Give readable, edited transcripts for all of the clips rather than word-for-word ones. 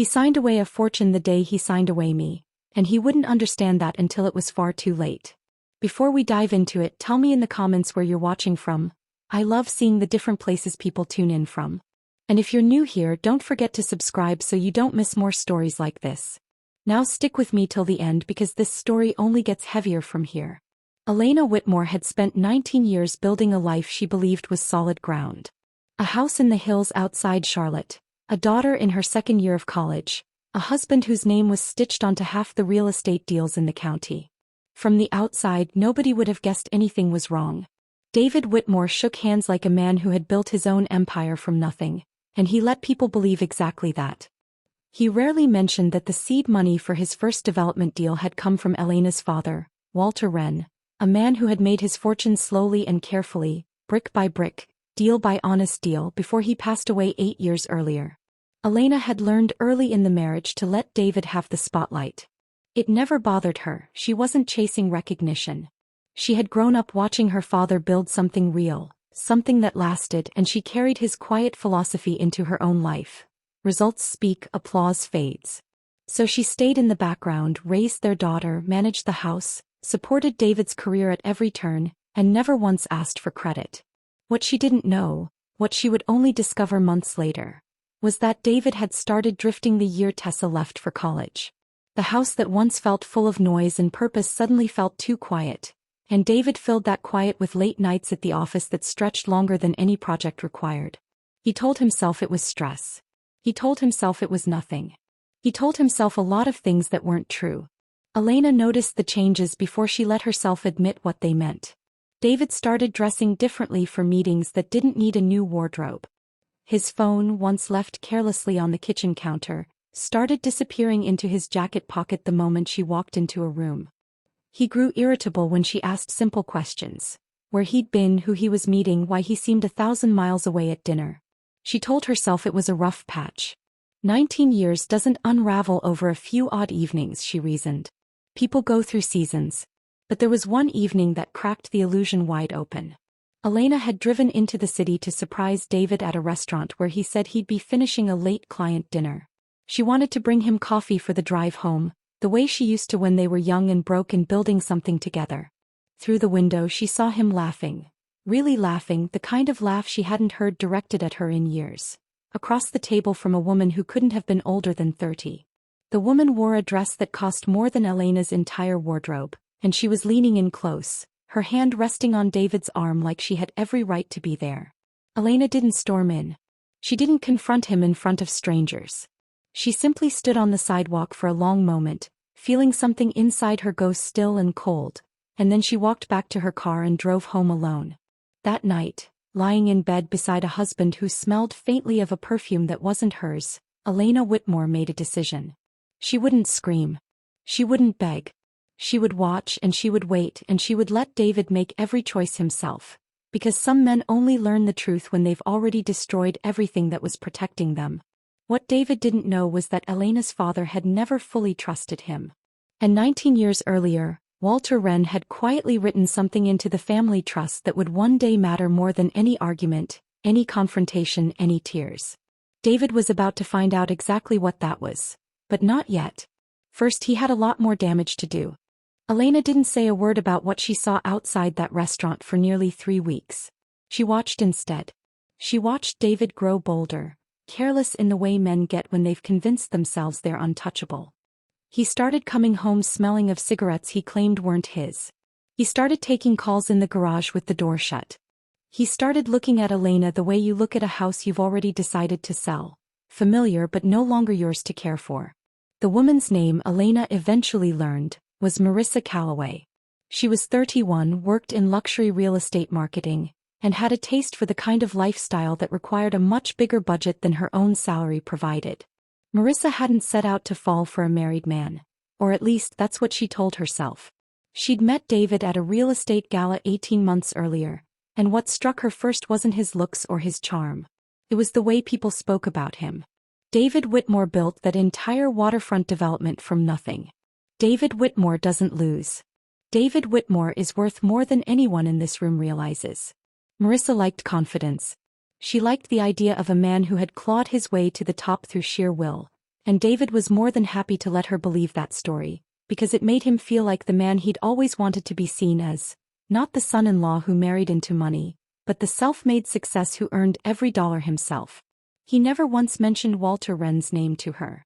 He signed away a fortune the day he signed away me, and he wouldn't understand that until it was far too late. Before we dive into it, tell me in the comments where you're watching from. I love seeing the different places people tune in from. And if you're new here, don't forget to subscribe so you don't miss more stories like this. Now stick with me till the end because this story only gets heavier from here. Elena Whitmore had spent 19 years building a life she believed was solid ground. A house in the hills outside Charlotte, a daughter in her second year of college, a husband whose name was stitched onto half the real estate deals in the county. From the outside, nobody would have guessed anything was wrong. David Whitmore shook hands like a man who had built his own empire from nothing, and he let people believe exactly that. He rarely mentioned that the seed money for his first development deal had come from Elena's father, Walter Wren, a man who had made his fortune slowly and carefully, brick by brick, deal by honest deal before he passed away 8 years earlier. Elena had learned early in the marriage to let David have the spotlight. It never bothered her, she wasn't chasing recognition. She had grown up watching her father build something real, something that lasted, and she carried his quiet philosophy into her own life. Results speak, applause fades. So she stayed in the background, raised their daughter, managed the house, supported David's career at every turn, and never once asked for credit. What she didn't know, what she would only discover months later, was that David had started drifting the year Tessa left for college. The house that once felt full of noise and purpose suddenly felt too quiet, and David filled that quiet with late nights at the office that stretched longer than any project required. He told himself it was stress. He told himself it was nothing. He told himself a lot of things that weren't true. Elena noticed the changes before she let herself admit what they meant. David started dressing differently for meetings that didn't need a new wardrobe. His phone, once left carelessly on the kitchen counter, started disappearing into his jacket pocket the moment she walked into a room. He grew irritable when she asked simple questions. Where he'd been, who he was meeting, why he seemed 1,000 miles away at dinner. She told herself it was a rough patch. 19 years doesn't unravel over a few odd evenings, she reasoned. People go through seasons. But there was one evening that cracked the illusion wide open. Elena had driven into the city to surprise David at a restaurant where he said he'd be finishing a late client dinner. She wanted to bring him coffee for the drive home, the way she used to when they were young and broke and building something together. Through the window she saw him laughing. Really laughing, the kind of laugh she hadn't heard directed at her in years. Across the table from a woman who couldn't have been older than 30. The woman wore a dress that cost more than Elena's entire wardrobe, and she was leaning in close, her hand resting on David's arm like she had every right to be there. Elena didn't storm in. She didn't confront him in front of strangers. She simply stood on the sidewalk for a long moment, feeling something inside her go still and cold, and then she walked back to her car and drove home alone. That night, lying in bed beside a husband who smelled faintly of a perfume that wasn't hers, Elena Whitmore made a decision. She wouldn't scream. She wouldn't beg. She would watch and she would wait and she would let David make every choice himself, because some men only learn the truth when they've already destroyed everything that was protecting them. What David didn't know was that Elena's father had never fully trusted him. And 19 years earlier, Walter Wren had quietly written something into the family trust that would one day matter more than any argument, any confrontation, any tears. David was about to find out exactly what that was. But not yet. First, he had a lot more damage to do. Elena didn't say a word about what she saw outside that restaurant for nearly 3 weeks. She watched instead. She watched David grow bolder, careless in the way men get when they've convinced themselves they're untouchable. He started coming home smelling of cigarettes he claimed weren't his. He started taking calls in the garage with the door shut. He started looking at Elena the way you look at a house you've already decided to sell, familiar but no longer yours to care for. The woman's name, Elena eventually learned, was Marissa Calloway. She was 31, worked in luxury real estate marketing, and had a taste for the kind of lifestyle that required a much bigger budget than her own salary provided. Marissa hadn't set out to fall for a married man, or at least that's what she told herself. She'd met David at a real estate gala 18 months earlier, and what struck her first wasn't his looks or his charm. It was the way people spoke about him. David Whitmore built that entire waterfront development from nothing. David Whitmore doesn't lose. David Whitmore is worth more than anyone in this room realizes. Marissa liked confidence. She liked the idea of a man who had clawed his way to the top through sheer will, And David was more than happy to let her believe that story, because it made him feel like the man he'd always wanted to be seen as, not the son-in-law who married into money, but the self-made success who earned every dollar himself. He never once mentioned Walter Wren's name to her.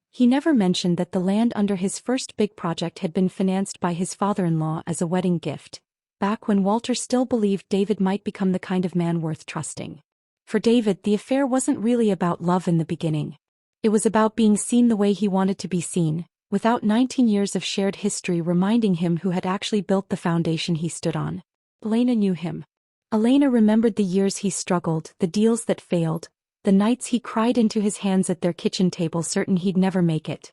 He never mentioned that the land under his first big project had been financed by his father-in-law as a wedding gift, back when Walter still believed David might become the kind of man worth trusting. For David, the affair wasn't really about love in the beginning. It was about being seen the way he wanted to be seen, without 19 years of shared history reminding him who had actually built the foundation he stood on. Elena knew him. Elena remembered the years he struggled, the deals that failed, the nights he cried into his hands at their kitchen table certain he'd never make it.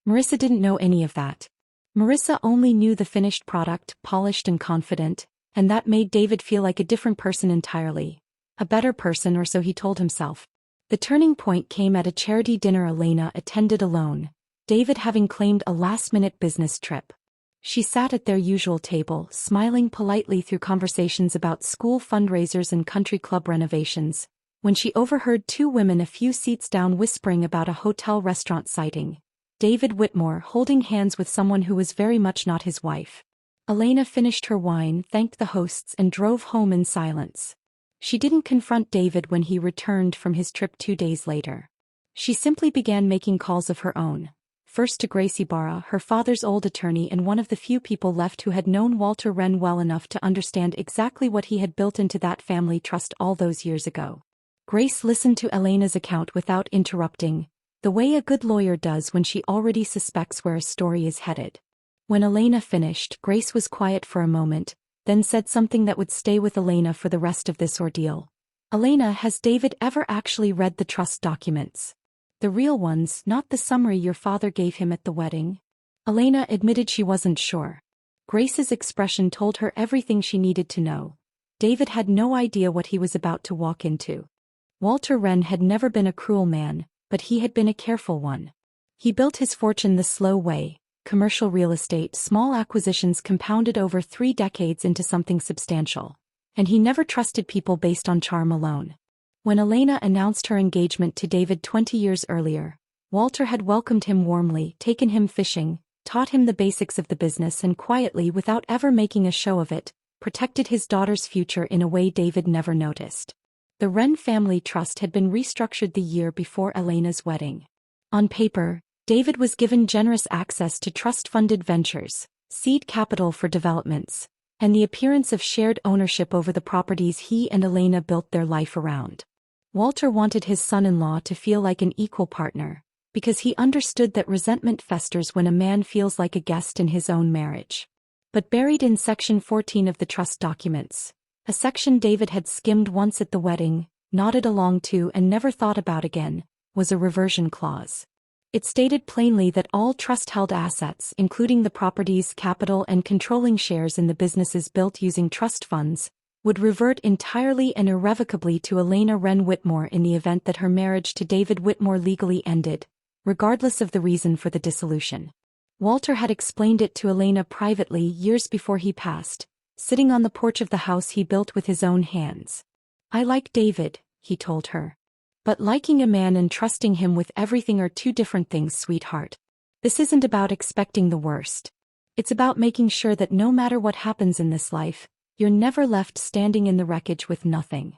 Marissa didn't know any of that. Marissa only knew the finished product, polished and confident, and that made David feel like a different person entirely. A better person, or so he told himself. The turning point came at a charity dinner Elena attended alone, David having claimed a last-minute business trip. She sat at their usual table, smiling politely through conversations about school fundraisers and country club renovations, when she overheard two women a few seats down whispering about a hotel-restaurant sighting. David Whitmore holding hands with someone who was very much not his wife. Elena finished her wine, thanked the hosts and drove home in silence. She didn't confront David when he returned from his trip 2 days later. She simply began making calls of her own. First to Gracie Barra, her father's old attorney and one of the few people left who had known Walter Wren well enough to understand exactly what he had built into that family trust all those years ago. Grace listened to Elena's account without interrupting, the way a good lawyer does when she already suspects where a story is headed. When Elena finished, Grace was quiet for a moment, then said something that would stay with Elena for the rest of this ordeal. Elena, has David ever actually read the trust documents? The real ones, not the summary your father gave him at the wedding? Elena admitted she wasn't sure. Grace's expression told her everything she needed to know. David had no idea what he was about to walk into. Walter Wren had never been a cruel man, but he had been a careful one. He built his fortune the slow way, commercial real estate, small acquisitions compounded over 3 decades into something substantial. And he never trusted people based on charm alone. When Elena announced her engagement to David 20 years earlier, Walter had welcomed him warmly, taken him fishing, taught him the basics of the business and quietly, without ever making a show of it, protected his daughter's future in a way David never noticed. The Wren family trust had been restructured the year before Elena's wedding. On paper, David was given generous access to trust-funded ventures, seed capital for developments, and the appearance of shared ownership over the properties he and Elena built their life around. Walter wanted his son-in-law to feel like an equal partner, because he understood that resentment festers when a man feels like a guest in his own marriage. But buried in Section 14 of the trust documents, a section David had skimmed once at the wedding, nodded along to and never thought about again, was a reversion clause. It stated plainly that all trust-held assets, including the properties, capital and controlling shares in the businesses built using trust funds, would revert entirely and irrevocably to Elena Wren Whitmore in the event that her marriage to David Whitmore legally ended, regardless of the reason for the dissolution. Walter had explained it to Elena privately years before he passed, sitting on the porch of the house he built with his own hands. "I like David," he told her. "But liking a man and trusting him with everything are two different things, sweetheart. This isn't about expecting the worst. It's about making sure that no matter what happens in this life, you're never left standing in the wreckage with nothing."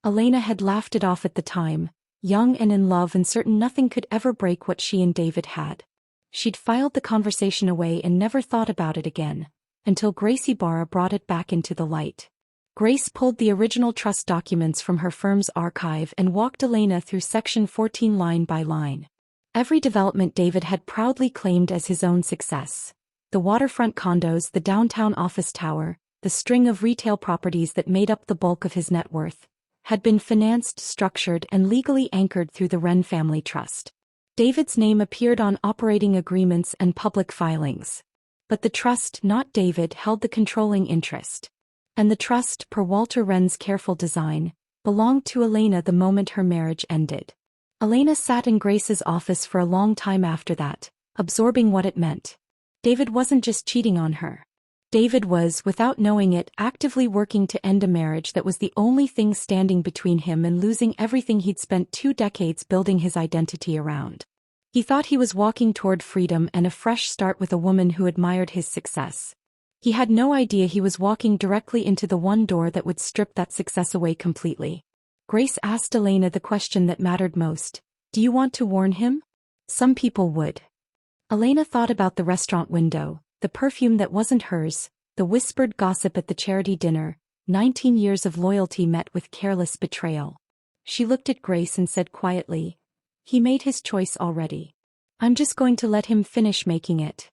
Elena had laughed it off at the time, young and in love and certain nothing could ever break what she and David had. She'd filed the conversation away and never thought about it again, until Gracie Barra brought it back into the light. Grace pulled the original trust documents from her firm's archive and walked Elena through Section 14 line by line. Every development David had proudly claimed as his own success. The waterfront condos, the downtown office tower, the string of retail properties that made up the bulk of his net worth, had been financed, structured and legally anchored through the Wren family trust. David's name appeared on operating agreements and public filings. But the trust, not David, held the controlling interest. And the trust, per Walter Wren's careful design, belonged to Elena the moment her marriage ended. Elena sat in Grace's office for a long time after that, absorbing what it meant. David wasn't just cheating on her. David was, without knowing it, actively working to end a marriage that was the only thing standing between him and losing everything he'd spent 2 decades building his identity around. He thought he was walking toward freedom and a fresh start with a woman who admired his success. He had no idea he was walking directly into the one door that would strip that success away completely. Grace asked Elena the question that mattered most. Do you want to warn him? Some people would. Elena thought about the restaurant window, the perfume that wasn't hers, the whispered gossip at the charity dinner, 19 years of loyalty met with careless betrayal. She looked at Grace and said quietly, "He made his choice already. I'm just going to let him finish making it."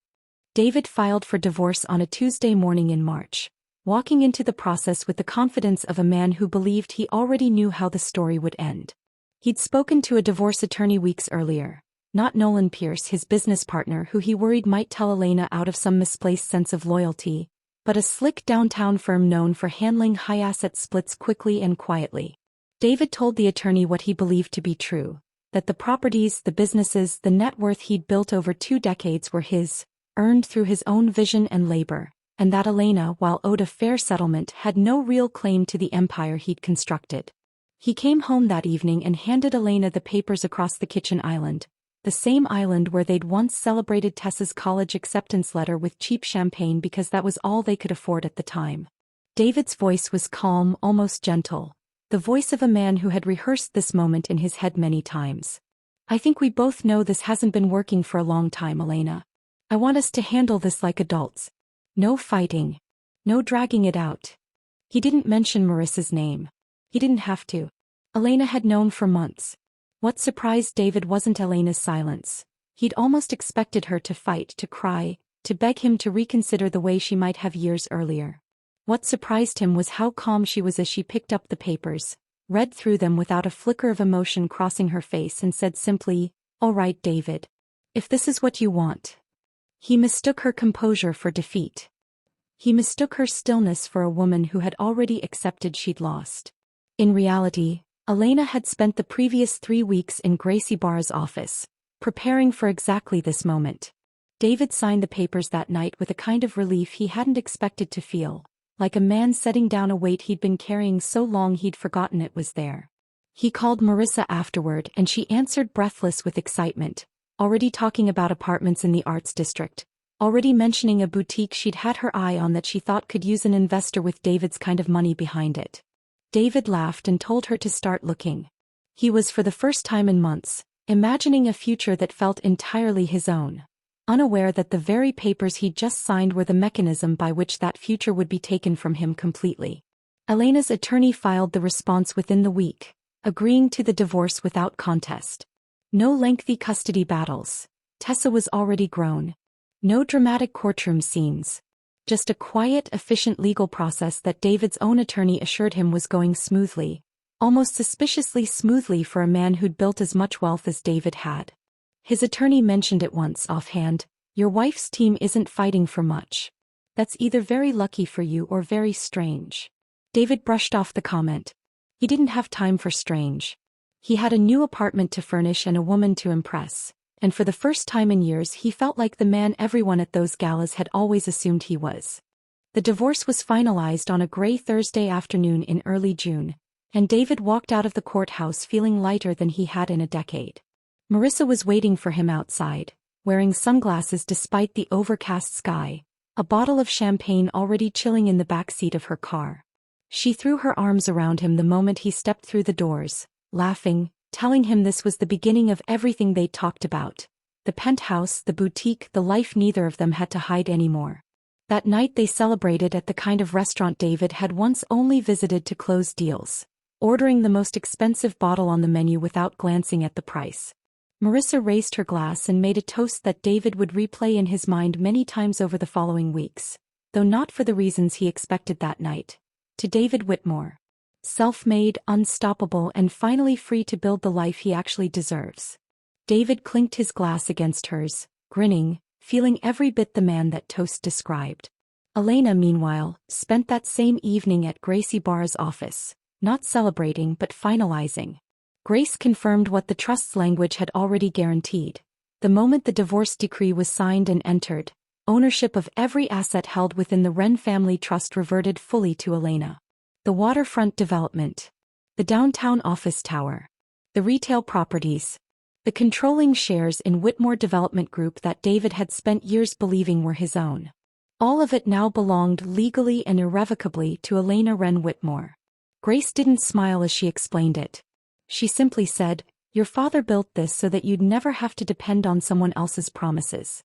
David filed for divorce on a Tuesday morning in March, walking into the process with the confidence of a man who believed he already knew how the story would end. He'd spoken to a divorce attorney weeks earlier. Not Nolan Pierce, his business partner who he worried might tell Elena out of some misplaced sense of loyalty, but a slick downtown firm known for handling high-asset splits quickly and quietly. David told the attorney what he believed to be true, that the properties, the businesses, the net worth he'd built over 2 decades were his, earned through his own vision and labor, and that Elena, while owed a fair settlement, had no real claim to the empire he'd constructed. He came home that evening and handed Elena the papers across the kitchen island, the same island where they'd once celebrated Tessa's college acceptance letter with cheap champagne because that was all they could afford at the time. David's voice was calm, almost gentle, the voice of a man who had rehearsed this moment in his head many times. "I think we both know this hasn't been working for a long time, Elena. I want us to handle this like adults. No fighting. No dragging it out." He didn't mention Marissa's name. He didn't have to. Elena had known for months. What surprised David wasn't Elena's silence. He'd almost expected her to fight, to cry, to beg him to reconsider the way she might have years earlier. What surprised him was how calm she was as she picked up the papers, read through them without a flicker of emotion crossing her face, and said simply, "All right, David. If this is what you want." He mistook her composure for defeat. He mistook her stillness for a woman who had already accepted she'd lost. In reality, Elena had spent the previous 3 weeks in Gracie Barra's office, preparing for exactly this moment. David signed the papers that night with a kind of relief he hadn't expected to feel, like a man setting down a weight he'd been carrying so long he'd forgotten it was there. He called Marissa afterward and she answered breathless with excitement, already talking about apartments in the Arts District, already mentioning a boutique she'd had her eye on that she thought could use an investor with David's kind of money behind it. David laughed and told her to start looking. He was, for the first time in months, imagining a future that felt entirely his own, unaware that the very papers he'd just signed were the mechanism by which that future would be taken from him completely. Elena's attorney filed the response within the week, agreeing to the divorce without contest. No lengthy custody battles. Tessa was already grown. No dramatic courtroom scenes. Just a quiet, efficient legal process that David's own attorney assured him was going smoothly, almost suspiciously smoothly for a man who'd built as much wealth as David had. His attorney mentioned it once offhand, "Your wife's team isn't fighting for much. That's either very lucky for you or very strange." David brushed off the comment. He didn't have time for strange. He had a new apartment to furnish and a woman to impress, and for the first time in years he felt like the man everyone at those galas had always assumed he was. The divorce was finalized on a gray Thursday afternoon in early June, and David walked out of the courthouse feeling lighter than he had in a decade. Marissa was waiting for him outside, wearing sunglasses despite the overcast sky, a bottle of champagne already chilling in the back seat of her car. She threw her arms around him the moment he stepped through the doors, laughing, telling him this was the beginning of everything they'd talked about. The penthouse, the boutique, the life neither of them had to hide anymore. That night they celebrated at the kind of restaurant David had once only visited to close deals, ordering the most expensive bottle on the menu without glancing at the price. Marissa raised her glass and made a toast that David would replay in his mind many times over the following weeks, though not for the reasons he expected that night. To David Whitmore. Self-made, unstoppable, and finally free to build the life he actually deserves. David clinked his glass against hers, grinning, feeling every bit the man that toast described. Elena, meanwhile, spent that same evening at Gracie Barra's office, not celebrating but finalizing. Grace confirmed what the trust's language had already guaranteed. The moment the divorce decree was signed and entered, ownership of every asset held within the Wren family trust reverted fully to Elena. The waterfront development. The downtown office tower. The retail properties. The controlling shares in Whitmore Development Group that David had spent years believing were his own. All of it now belonged legally and irrevocably to Elena Whitmore. Grace didn't smile as she explained it. She simply said, "Your father built this so that you'd never have to depend on someone else's promises.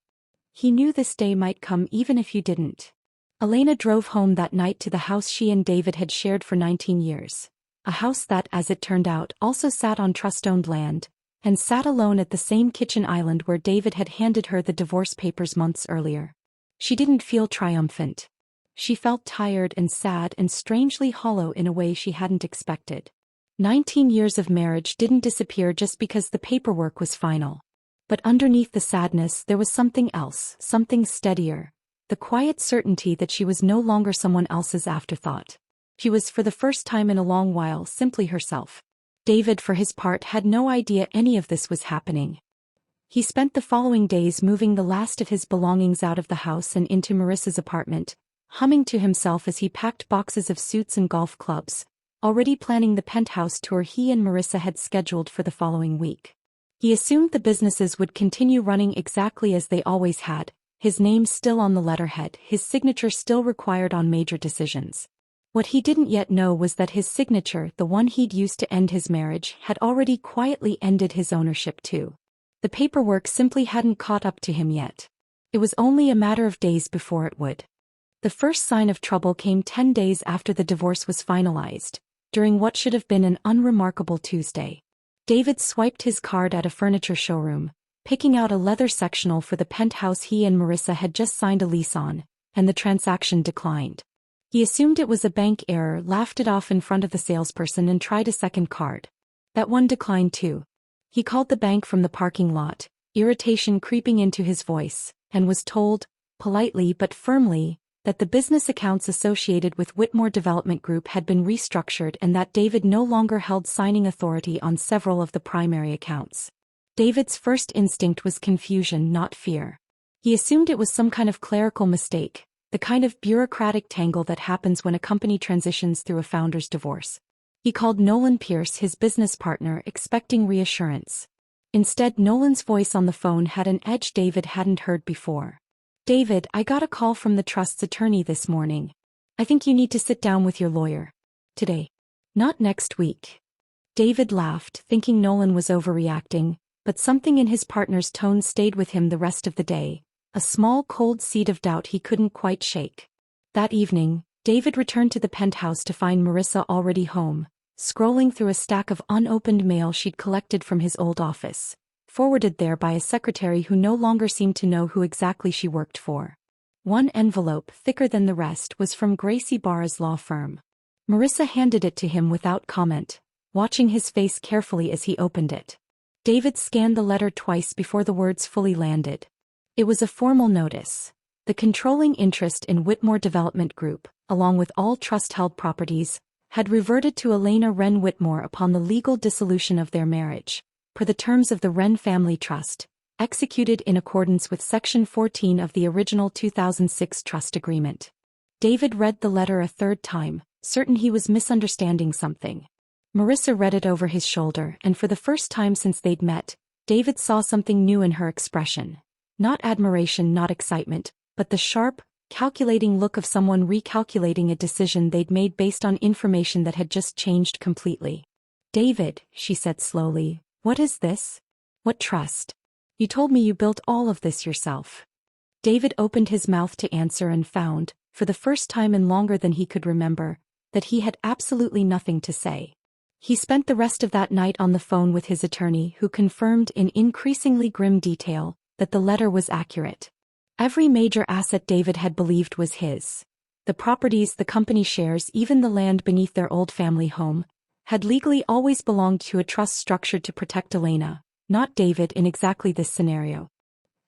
He knew this day might come even if you didn't." Elena drove home that night to the house she and David had shared for 19 years. A house that, as it turned out, also sat on trust-owned land, and sat alone at the same kitchen island where David had handed her the divorce papers months earlier. She didn't feel triumphant. She felt tired and sad and strangely hollow in a way she hadn't expected. 19 years of marriage didn't disappear just because the paperwork was final. But underneath the sadness there was something else, something steadier. The quiet certainty that she was no longer someone else's afterthought. She was, for the first time in a long while, simply herself. David, for his part, had no idea any of this was happening. He spent the following days moving the last of his belongings out of the house and into Marissa's apartment, humming to himself as he packed boxes of suits and golf clubs, already planning the penthouse tour he and Marissa had scheduled for the following week. He assumed the businesses would continue running exactly as they always had, his name still on the letterhead, his signature still required on major decisions. What he didn't yet know was that his signature, the one he'd used to end his marriage, had already quietly ended his ownership too. The paperwork simply hadn't caught up to him yet. It was only a matter of days before it would. The first sign of trouble came 10 days after the divorce was finalized, during what should have been an unremarkable Tuesday. David swiped his card at a furniture showroom, picking out a leather sectional for the penthouse he and Marissa had just signed a lease on, and the transaction declined. He assumed it was a bank error, laughed it off in front of the salesperson and tried a second card. That one declined too. He called the bank from the parking lot, irritation creeping into his voice, and was told, politely but firmly, that the business accounts associated with Whitmore Development Group had been restructured and that David no longer held signing authority on several of the primary accounts. David's first instinct was confusion, not fear. He assumed it was some kind of clerical mistake, the kind of bureaucratic tangle that happens when a company transitions through a founder's divorce. He called Nolan Pierce, his business partner, expecting reassurance. Instead, Nolan's voice on the phone had an edge David hadn't heard before. "David, I got a call from the trust's attorney this morning. I think you need to sit down with your lawyer. Today. Not next week." David laughed, thinking Nolan was overreacting, but something in his partner's tone stayed with him the rest of the day, a small cold seed of doubt he couldn't quite shake. That evening, David returned to the penthouse to find Marissa already home, scrolling through a stack of unopened mail she'd collected from his old office, forwarded there by a secretary who no longer seemed to know who exactly she worked for. One envelope, thicker than the rest, was from Gracie Barra's law firm. Marissa handed it to him without comment, watching his face carefully as he opened it. David scanned the letter twice before the words fully landed. It was a formal notice. The controlling interest in Whitmore Development Group, along with all trust-held properties, had reverted to Elena Whitmore upon the legal dissolution of their marriage, per the terms of the Wren Family Trust, executed in accordance with Section 14 of the original 2006 trust agreement. David read the letter a third time, certain he was misunderstanding something. Marissa read it over his shoulder, and for the first time since they'd met, David saw something new in her expression. Not admiration, not excitement, but the sharp, calculating look of someone recalculating a decision they'd made based on information that had just changed completely. "David," she said slowly, "what is this? What trust? You told me you built all of this yourself." David opened his mouth to answer and found, for the first time in longer than he could remember, that he had absolutely nothing to say. He spent the rest of that night on the phone with his attorney, who confirmed in increasingly grim detail that the letter was accurate. Every major asset David had believed was his. The properties, the company shares, even the land beneath their old family home, had legally always belonged to a trust structured to protect Elena, not David in exactly this scenario.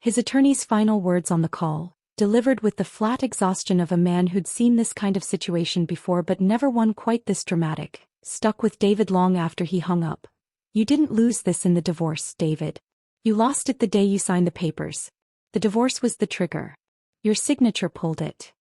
His attorney's final words on the call, delivered with the flat exhaustion of a man who'd seen this kind of situation before but never one quite this dramatic, stuck with David long after he hung up. "You didn't lose this in the divorce, David. You lost it the day you signed the papers. The divorce was the trigger. Your signature pulled it."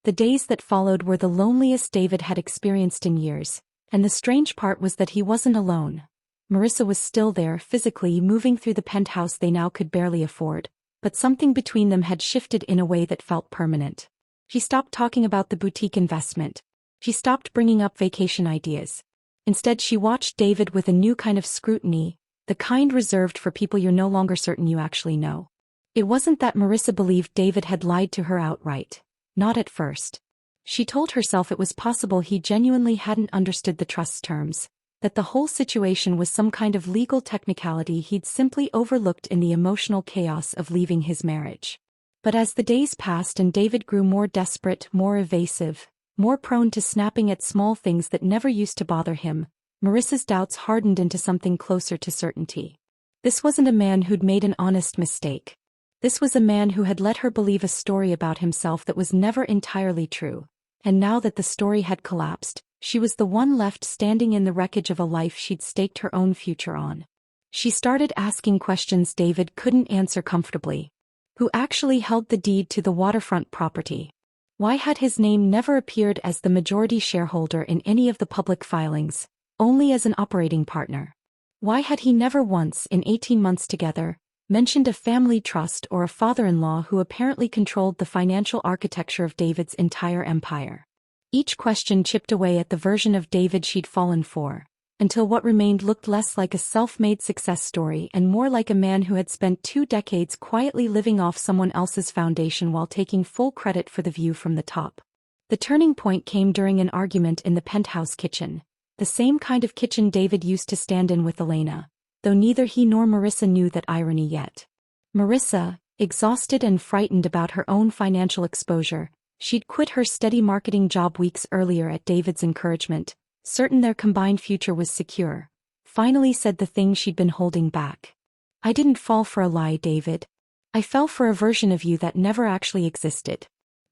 The days that followed were the loneliest David had experienced in years, and the strange part was that he wasn't alone. Marissa was still there, physically moving through the penthouse they now could barely afford, but something between them had shifted in a way that felt permanent. She stopped talking about the boutique investment. She stopped bringing up vacation ideas. Instead, she watched David with a new kind of scrutiny, the kind reserved for people you're no longer certain you actually know. It wasn't that Marissa believed David had lied to her outright. Not at first. She told herself it was possible he genuinely hadn't understood the trust terms, that the whole situation was some kind of legal technicality he'd simply overlooked in the emotional chaos of leaving his marriage. But as the days passed and David grew more desperate, more evasive, more prone to snapping at small things that never used to bother him, Marissa's doubts hardened into something closer to certainty. This wasn't a man who'd made an honest mistake. This was a man who had let her believe a story about himself that was never entirely true, and now that the story had collapsed, she was the one left standing in the wreckage of a life she'd staked her own future on. She started asking questions David couldn't answer comfortably. Who actually held the deed to the waterfront property? Why had his name never appeared as the majority shareholder in any of the public filings, only as an operating partner? Why had he never once, in 18 months together, mentioned a family trust or a father-in-law who apparently controlled the financial architecture of David's entire empire? Each question chipped away at the version of David she'd fallen for, until what remained looked less like a self-made success story and more like a man who had spent 2 decades quietly living off someone else's foundation while taking full credit for the view from the top. The turning point came during an argument in the penthouse kitchen, the same kind of kitchen David used to stand in with Elena, though neither he nor Marissa knew that irony yet. Marissa, exhausted and frightened about her own financial exposure, she'd quit her steady marketing job weeks earlier at David's encouragement, certain their combined future was secure, finally said the thing she'd been holding back. I didn't fall for a lie, David. I fell for a version of you that never actually existed.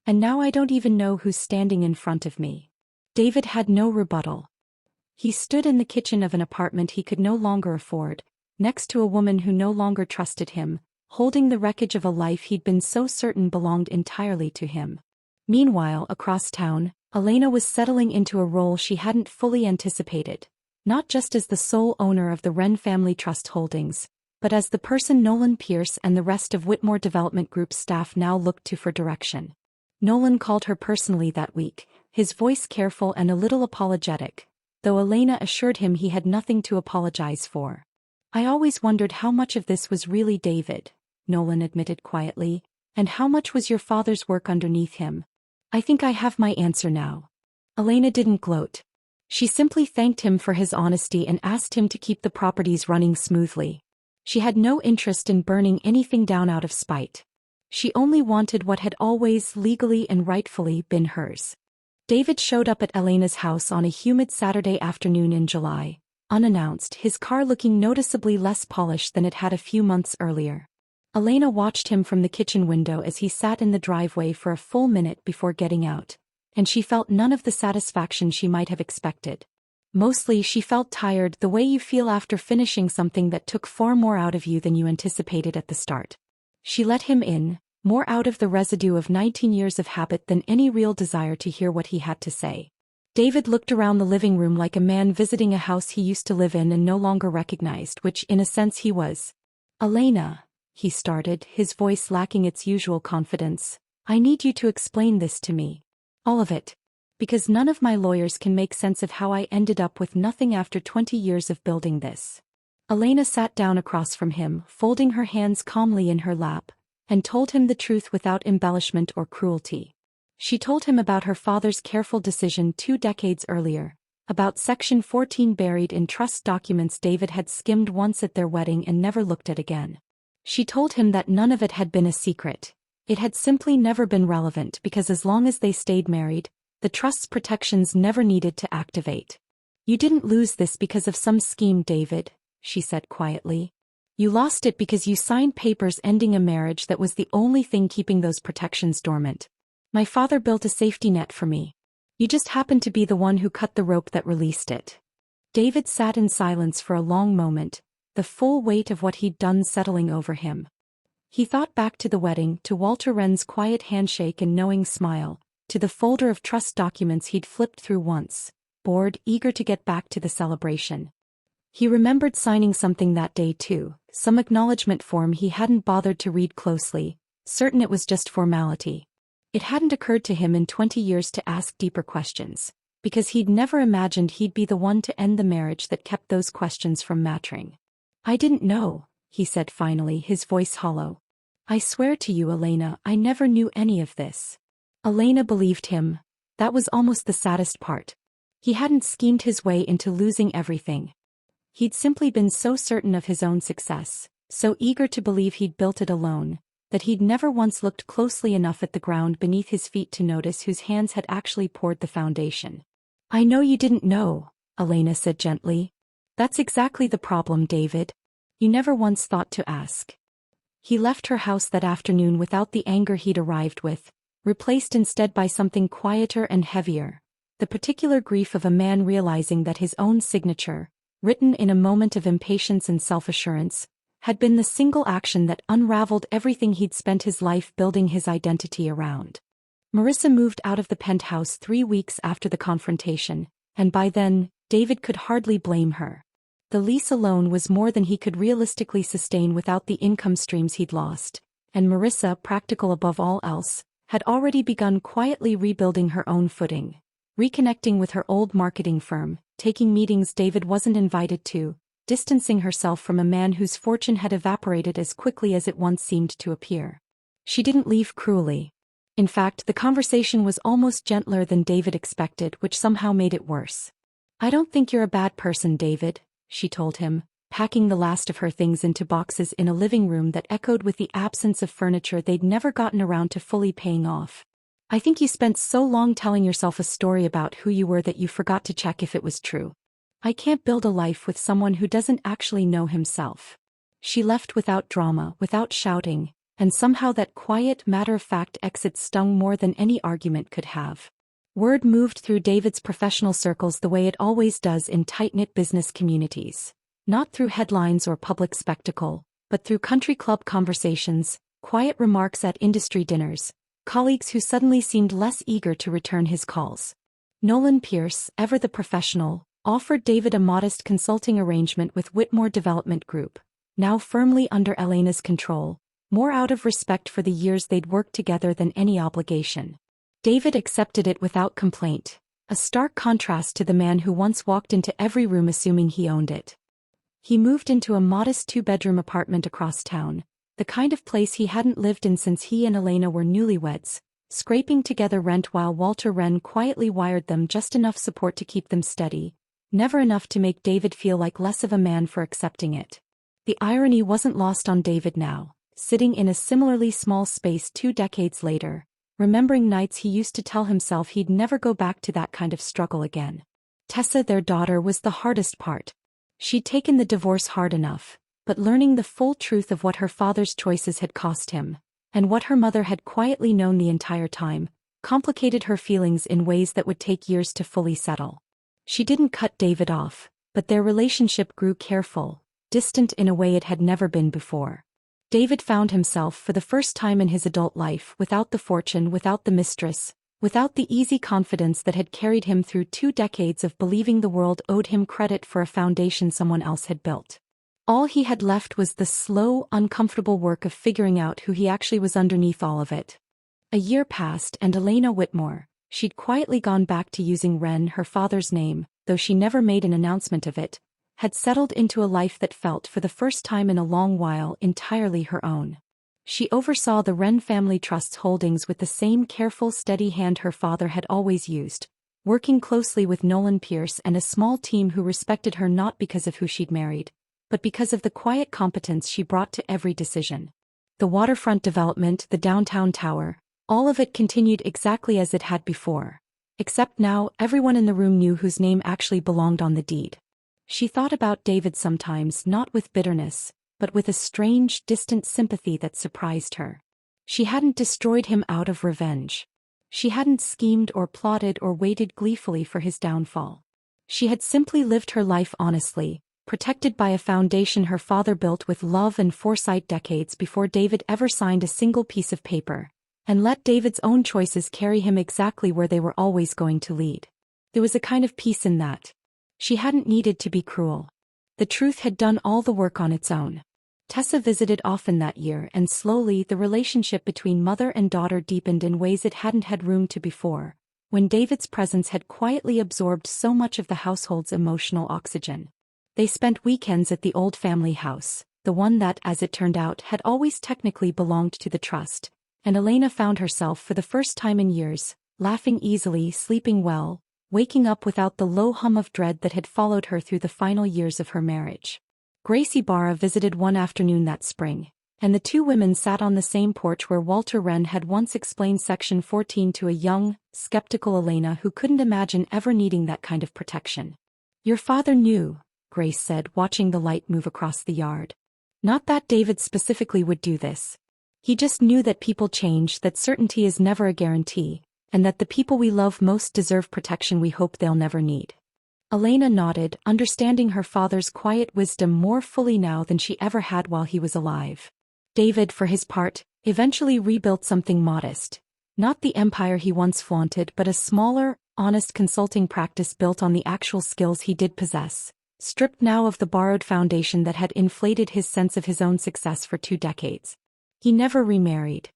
And now I don't even know who's standing in front of me. David had no rebuttal. He stood in the kitchen of an apartment he could no longer afford, next to a woman who no longer trusted him, holding the wreckage of a life he'd been so certain belonged entirely to him. Meanwhile, across town, Elena was settling into a role she hadn't fully anticipated, not just as the sole owner of the Wren family trust holdings, but as the person Nolan Pierce and the rest of Whitmore Development Group's staff now looked to for direction. Nolan called her personally that week, his voice careful and a little apologetic, though Elena assured him he had nothing to apologize for. I always wondered how much of this was really David, Nolan admitted quietly, and how much was your father's work underneath him. I think I have my answer now. Elena didn't gloat. She simply thanked him for his honesty and asked him to keep the properties running smoothly. She had no interest in burning anything down out of spite. She only wanted what had always legally and rightfully been hers. David showed up at Elena's house on a humid Saturday afternoon in July, unannounced, his car looking noticeably less polished than it had a few months earlier. Elena watched him from the kitchen window as he sat in the driveway for a full minute before getting out, and she felt none of the satisfaction she might have expected. Mostly she felt tired, the way you feel after finishing something that took far more out of you than you anticipated at the start. She let him in, more out of the residue of 19 years of habit than any real desire to hear what he had to say. David looked around the living room like a man visiting a house he used to live in and no longer recognized, which in a sense he was. Elena, he started, his voice lacking its usual confidence, I need you to explain this to me. All of it. Because none of my lawyers can make sense of how I ended up with nothing after 20 years of building this. Elena sat down across from him, folding her hands calmly in her lap, and told him the truth without embellishment or cruelty. She told him about her father's careful decision 2 decades earlier, about Section 14 buried in trust documents David had skimmed once at their wedding and never looked at again. She told him that none of it had been a secret. It had simply never been relevant because as long as they stayed married, the trust's protections never needed to activate. You didn't lose this because of some scheme, David, she said quietly. You lost it because you signed papers ending a marriage that was the only thing keeping those protections dormant. My father built a safety net for me. You just happened to be the one who cut the rope that released it. David sat in silence for a long moment, the full weight of what he'd done settling over him. He thought back to the wedding, to Walter Wren's quiet handshake and knowing smile, to the folder of trust documents he'd flipped through once, bored, eager to get back to the celebration. He remembered signing something that day too, some acknowledgement form he hadn't bothered to read closely, certain it was just formality. It hadn't occurred to him in 20 years to ask deeper questions, because he'd never imagined he'd be the one to end the marriage that kept those questions from mattering. "I didn't know," he said finally, his voice hollow. "I swear to you, Elena, I never knew any of this." Elena believed him. That was almost the saddest part. He hadn't schemed his way into losing everything. He'd simply been so certain of his own success, so eager to believe he'd built it alone, that he'd never once looked closely enough at the ground beneath his feet to notice whose hands had actually poured the foundation. "I know you didn't know," Elena said gently. "That's exactly the problem, David. You never once thought to ask." He left her house that afternoon without the anger he'd arrived with, replaced instead by something quieter and heavier, the particular grief of a man realizing that his own signature, written in a moment of impatience and self-assurance, had been the single action that unraveled everything he'd spent his life building his identity around. Marissa moved out of the penthouse 3 weeks after the confrontation, and by then, David could hardly blame her. The lease alone was more than he could realistically sustain without the income streams he'd lost, and Marissa, practical above all else, had already begun quietly rebuilding her own footing, reconnecting with her old marketing firm, taking meetings David wasn't invited to, distancing herself from a man whose fortune had evaporated as quickly as it once seemed to appear. She didn't leave cruelly. In fact, the conversation was almost gentler than David expected, which somehow made it worse. "I don't think you're a bad person, David," she told him, packing the last of her things into boxes in a living room that echoed with the absence of furniture they'd never gotten around to fully paying off. "I think you spent so long telling yourself a story about who you were that you forgot to check if it was true. I can't build a life with someone who doesn't actually know himself." She left without drama, without shouting, and somehow that quiet, matter-of-fact exit stung more than any argument could have. Word moved through David's professional circles the way it always does in tight-knit business communities. Not through headlines or public spectacle, but through country club conversations, quiet remarks at industry dinners, colleagues who suddenly seemed less eager to return his calls. Nolan Pierce, ever the professional, offered David a modest consulting arrangement with Whitmore Development Group, now firmly under Elena's control, more out of respect for the years they'd worked together than any obligation. David accepted it without complaint, a stark contrast to the man who once walked into every room assuming he owned it. He moved into a modest 2-bedroom apartment across town, the kind of place he hadn't lived in since he and Elena were newlyweds, scraping together rent while Walter Wren quietly wired them just enough support to keep them steady, never enough to make David feel like less of a man for accepting it. The irony wasn't lost on David now, sitting in a similarly small space 2 decades later, remembering nights he used to tell himself he'd never go back to that kind of struggle again. Tessa, their daughter, was the hardest part. She'd taken the divorce hard enough, but learning the full truth of what her father's choices had cost him, and what her mother had quietly known the entire time, complicated her feelings in ways that would take years to fully settle. She didn't cut David off, but their relationship grew careful, distant in a way it had never been before. David found himself for the first time in his adult life without the fortune, without the mistress, without the easy confidence that had carried him through 2 decades of believing the world owed him credit for a foundation someone else had built. All he had left was the slow, uncomfortable work of figuring out who he actually was underneath all of it. A year passed and Elena Whitmore, she'd quietly gone back to using Wren, her father's name, though she never made an announcement of it, had settled into a life that felt for the first time in a long while entirely her own. She oversaw the Wren family trust's holdings with the same careful, steady hand her father had always used, working closely with Nolan Pierce and a small team who respected her not because of who she'd married, but because of the quiet competence she brought to every decision. The waterfront development, the downtown tower, all of it continued exactly as it had before. Except now, everyone in the room knew whose name actually belonged on the deed. She thought about David sometimes not with bitterness, but with a strange, distant sympathy that surprised her. She hadn't destroyed him out of revenge. She hadn't schemed or plotted or waited gleefully for his downfall. She had simply lived her life honestly, protected by a foundation her father built with love and foresight decades before David ever signed a single piece of paper, and let David's own choices carry him exactly where they were always going to lead. There was a kind of peace in that. She hadn't needed to be cruel. The truth had done all the work on its own. Tessa visited often that year, and slowly the relationship between mother and daughter deepened in ways it hadn't had room to before, when David's presence had quietly absorbed so much of the household's emotional oxygen. They spent weekends at the old family house, the one that, as it turned out, had always technically belonged to the trust, and Elena found herself for the first time in years, laughing easily, sleeping well, waking up without the low hum of dread that had followed her through the final years of her marriage. Gracie Barra visited one afternoon that spring, and the two women sat on the same porch where Walter Wren had once explained Section 14 to a young, skeptical Elena who couldn't imagine ever needing that kind of protection. "Your father knew," Grace said, watching the light move across the yard. "Not that David specifically would do this. He just knew that people change, that certainty is never a guarantee, and that the people we love most deserve protection we hope they'll never need." Elena nodded, understanding her father's quiet wisdom more fully now than she ever had while he was alive. David, for his part, eventually rebuilt something modest. Not the empire he once flaunted, but a smaller, honest consulting practice built on the actual skills he did possess, stripped now of the borrowed foundation that had inflated his sense of his own success for 2 decades. He never remarried.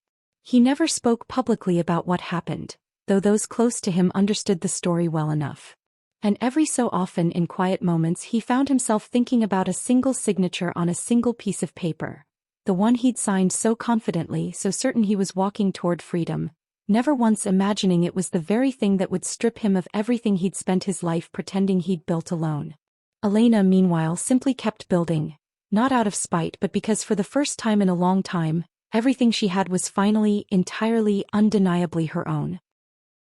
He never spoke publicly about what happened, though those close to him understood the story well enough. And every so often in quiet moments he found himself thinking about a single signature on a single piece of paper, the one he'd signed so confidently, so certain he was walking toward freedom, never once imagining it was the very thing that would strip him of everything he'd spent his life pretending he'd built alone. Elena, meanwhile, simply kept building, not out of spite but because for the first time in a long time, everything she had was finally, entirely, undeniably her own.